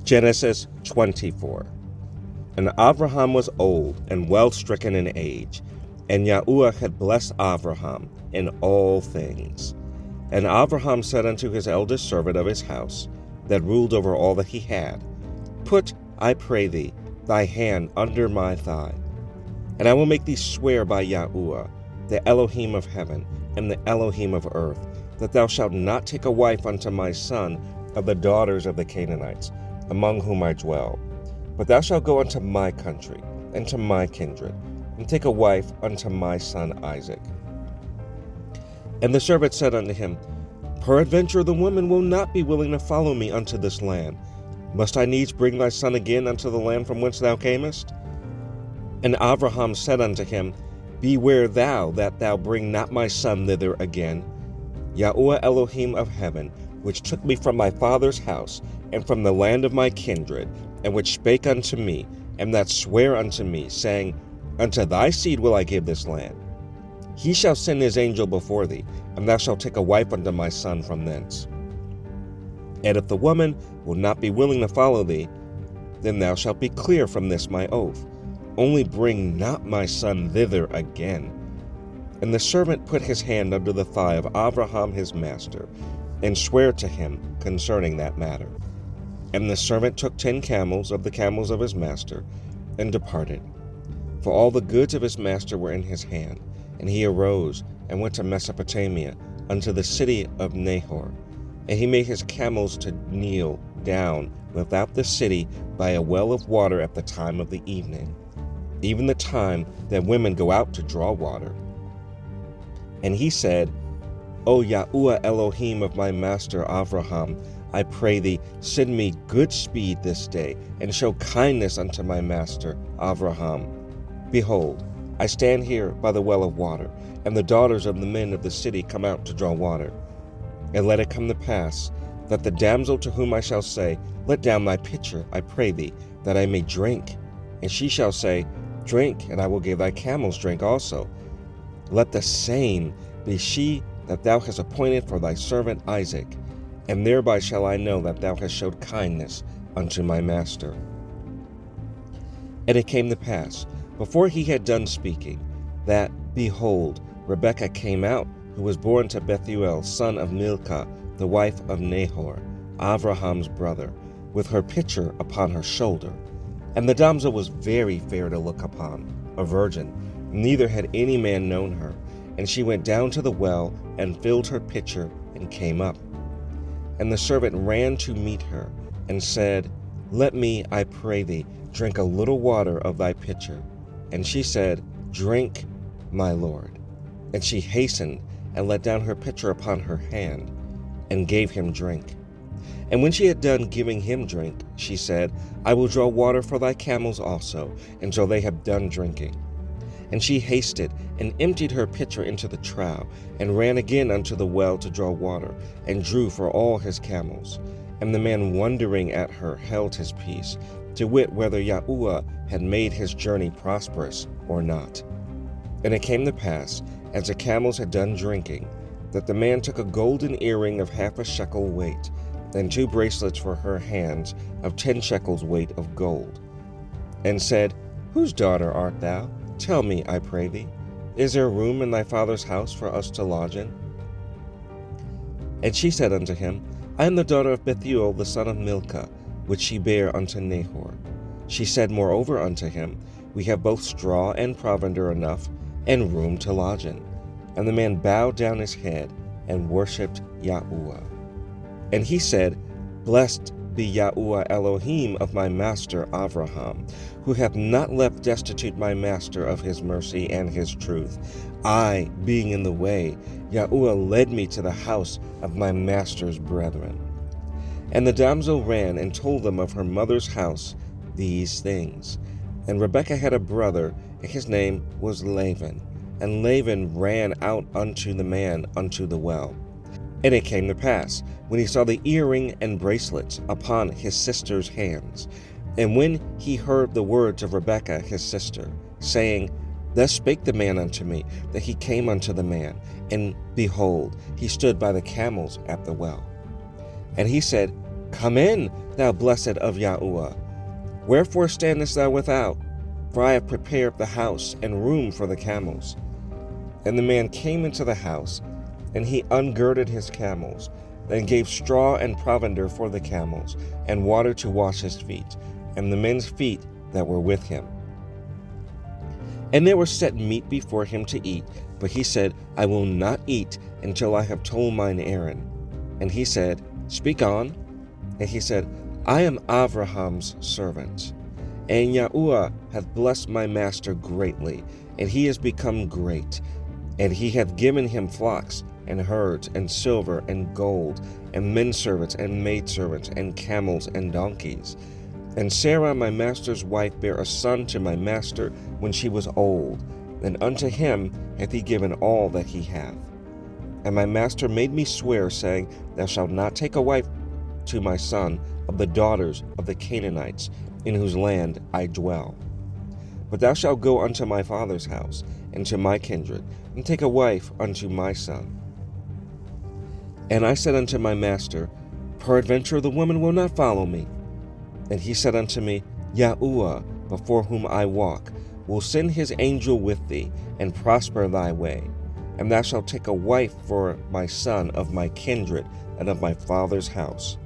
Genesis 24. And Abraham was old and well stricken in age, and Yahuwah had blessed Abraham in all things. And Abraham said unto his eldest servant of his house, that ruled over all that he had, Put, I pray thee, thy hand under my thigh, and I will make thee swear by Yahuwah, the Elohim of heaven and the Elohim of earth, that thou shalt not take a wife unto my son of the daughters of the Canaanites, among whom I dwell. But thou shalt go unto my country, and to my kindred, and take a wife unto my son Isaac. And the servant said unto him, Peradventure the woman will not be willing to follow me unto this land. Must I needs bring thy son again unto the land from whence thou camest? And Abraham said unto him, Beware thou that thou bring not my son thither again. Yahuwah Elohim of heaven, which took me from my father's house, and from the land of my kindred, and which spake unto me, and that sware unto me, saying, Unto thy seed will I give this land. He shall send his angel before thee, and thou shalt take a wife unto my son from thence. And if the woman will not be willing to follow thee, then thou shalt be clear from this my oath. Only bring not my son thither again. And the servant put his hand under the thigh of Abraham his master, and sware to him concerning that matter. And the servant took 10 camels of the camels of his master, and departed. For all the goods of his master were in his hand. And he arose, and went to Mesopotamia, unto the city of Nahor. And he made his camels to kneel down without the city by a well of water at the time of the evening, even the time that women go out to draw water. And he said, O Yahuwah Elohim of my master Abraham, I pray thee, send me good speed this day, and show kindness unto my master Abraham. Behold, I stand here by the well of water, and the daughters of the men of the city come out to draw water. And let it come to pass, that the damsel to whom I shall say, Let down thy pitcher, I pray thee, that I may drink. And she shall say, Drink, and I will give thy camels drink also. Let the same be she that thou hast appointed for thy servant Isaac, and thereby shall I know that thou hast showed kindness unto my master. And it came to pass, before he had done speaking, that, behold, Rebekah came out, who was born to Bethuel, son of Milcah, the wife of Nahor, Abraham's brother, with her pitcher upon her shoulder. And the damsel was very fair to look upon, a virgin, neither had any man known her. And she went down to the well, and filled her pitcher, and came up. And the servant ran to meet her, and said, Let me, I pray thee, drink a little water of thy pitcher. And she said, Drink, my lord. And she hastened, and let down her pitcher upon her hand, and gave him drink. And when she had done giving him drink, she said, I will draw water for thy camels also, until they have done drinking. And she hasted, and emptied her pitcher into the trough, and ran again unto the well to draw water, and drew for all his camels. And the man wondering at her held his peace, to wit whether Yahuwah had made his journey prosperous or not. And it came to pass, as the camels had done drinking, that the man took a golden earring of 1/2 shekel weight, and 2 bracelets for her hands of 10 shekels weight of gold, and said, Whose daughter art thou? Tell me, I pray thee, is there room in thy father's house for us to lodge in? And she said unto him, I am the daughter of Bethuel the son of Milcah, which she bare unto Nahor. She said moreover unto him, We have both straw and provender enough, and room to lodge in. And the man bowed down his head, and worshipped Yahuwah. And he said, Blessed be Yahuwah Elohim of my master Abraham, who hath not left destitute my master of his mercy and his truth. I, being in the way, Yahuwah led me to the house of my master's brethren. And the damsel ran and told them of her mother's house these things. And Rebekah had a brother, and his name was Laban. And Laban ran out unto the man unto the well. And it came to pass, when he saw the earring and bracelets upon his sister's hands, and when he heard the words of Rebekah his sister, saying, Thus spake the man unto me, that he came unto the man, and behold, he stood by the camels at the well. And he said, Come in, thou blessed of Yahuwah. Wherefore standest thou without? For I have prepared the house and room for the camels. And the man came into the house, and he ungirded his camels, and gave straw and provender for the camels, and water to wash his feet, and the men's feet that were with him. And there was set meat before him to eat, but he said, I will not eat until I have told mine errand. And he said, Speak on. And he said, I am Avraham's servant, and Yahuwah hath blessed my master greatly, and he is become great, and he hath given him flocks, and herds, and silver, and gold, and men servants, and maidservants, and camels, and donkeys. And Sarah my master's wife bare a son to my master when she was old, and unto him hath he given all that he hath. And my master made me swear, saying, Thou shalt not take a wife to my son of the daughters of the Canaanites, in whose land I dwell. But thou shalt go unto my father's house, and to my kindred, and take a wife unto my son. And I said unto my master, Peradventure the woman will not follow me. And he said unto me, Yahuwah, before whom I walk, will send his angel with thee, and prosper thy way. And thou shalt take a wife for my son of my kindred, and of my father's house.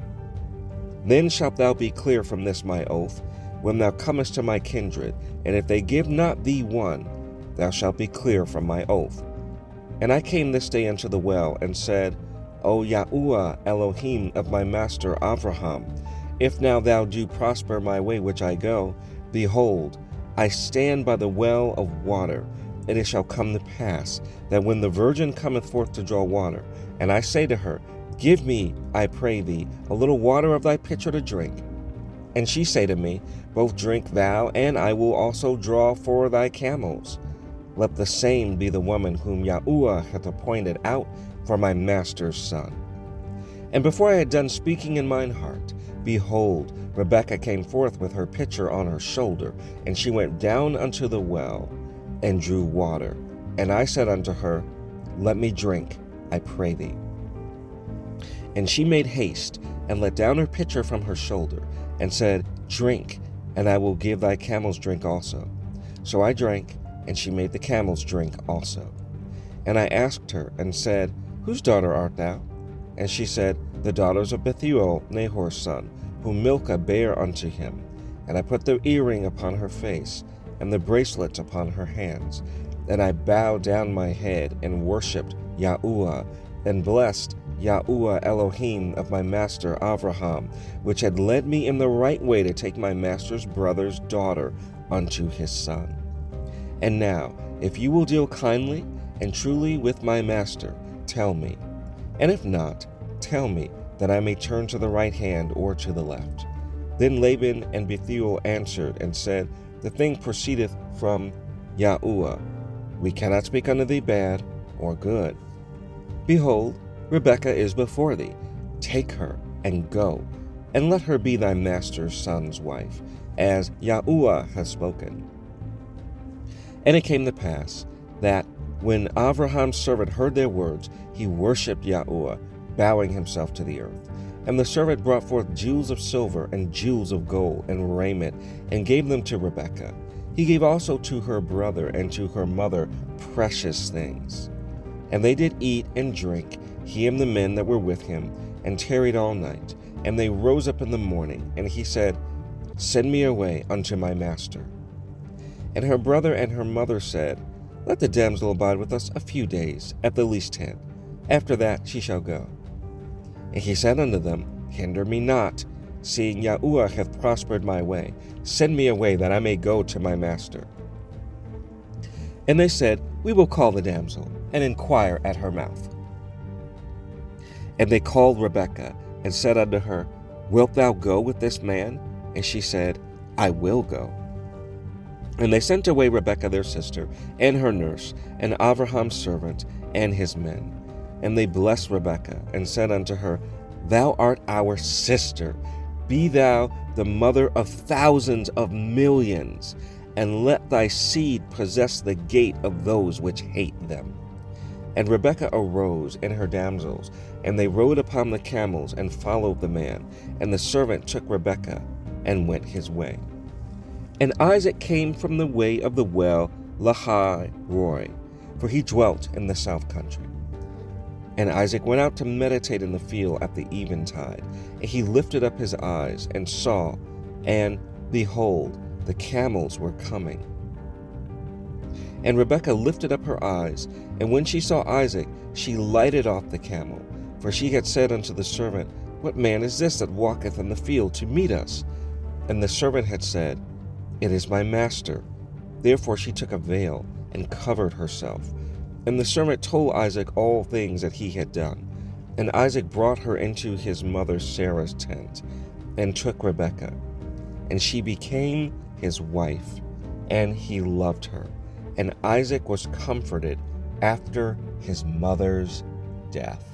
Then shalt thou be clear from this my oath, when thou comest to my kindred, and if they give not thee one, thou shalt be clear from my oath. And I came this day unto the well, and said, O Yahuwah Elohim of my master Avraham, if now thou do prosper my way which I go, behold, I stand by the well of water, and it shall come to pass, that when the virgin cometh forth to draw water, and I say to her, Give me, I pray thee, a little water of thy pitcher to drink. And she say to me, Both drink thou, and I will also draw for thy camels. Let the same be the woman whom Yahuwah hath appointed out for my master's son. And before I had done speaking in mine heart, behold, Rebekah came forth with her pitcher on her shoulder, and she went down unto the well, and drew water. And I said unto her, Let me drink, I pray thee. And she made haste, and let down her pitcher from her shoulder, and said, Drink, and I will give thy camels drink also. So I drank, and she made the camels drink also. And I asked her, and said, Whose daughter art thou? And she said, The daughters of Bethuel, Nahor's son, whom Milcah bare unto him. And I put the earring upon her face, and the bracelets upon her hands. And I bowed down my head, and worshipped Yahuwah, and blessed Yahuwah Elohim of my master Avraham, which had led me in the right way to take my master's brother's daughter unto his son. And now, if you will deal kindly and truly with my master, tell me. And if not, tell me, that I may turn to the right hand or to the left. Then Laban and Bethuel answered and said, The thing proceedeth from Yahuwah. We cannot speak unto thee bad or good. Behold, Rebekah is before thee. Take her, and go, and let her be thy master's son's wife, as Yahuwah hath spoken. And it came to pass, that when Avraham's servant heard their words, he worshipped Yahuwah, bowing himself to the earth. And the servant brought forth jewels of silver, and jewels of gold, and raiment, and gave them to Rebekah. He gave also to her brother and to her mother precious things. And they did eat and drink, he and the men that were with him, and tarried all night. And they rose up in the morning, and he said, Send me away unto my master. And her brother and her mother said, Let the damsel abide with us a few days, at the least 10. After that she shall go. And he said unto them, Hinder me not, seeing Yahuwah hath prospered my way. Send me away, that I may go to my master. And they said, We will call the damsel, and inquire at her mouth. And they called Rebekah, and said unto her, Wilt thou go with this man? And she said, I will go. And they sent away Rebekah their sister, and her nurse, and Avraham's servant, and his men. And they blessed Rebekah, and said unto her, Thou art our sister. Be thou the mother of thousands of millions, and let thy seed possess the gate of those which hate them. And Rebekah arose and her damsels, and they rode upon the camels and followed the man. And the servant took Rebekah and went his way. And Isaac came from the way of the well Lahai Roi, for he dwelt in the south country. And Isaac went out to meditate in the field at the eventide. And he lifted up his eyes and saw, and behold, the camels were coming. And Rebekah lifted up her eyes, and when she saw Isaac, she lighted off the camel. For she had said unto the servant, What man is this that walketh in the field to meet us? And the servant had said, It is my master. Therefore she took a veil and covered herself. And the servant told Isaac all things that he had done. And Isaac brought her into his mother Sarah's tent, and took Rebekah. And she became his wife, and he loved her. And Isaac was comforted after his mother's death.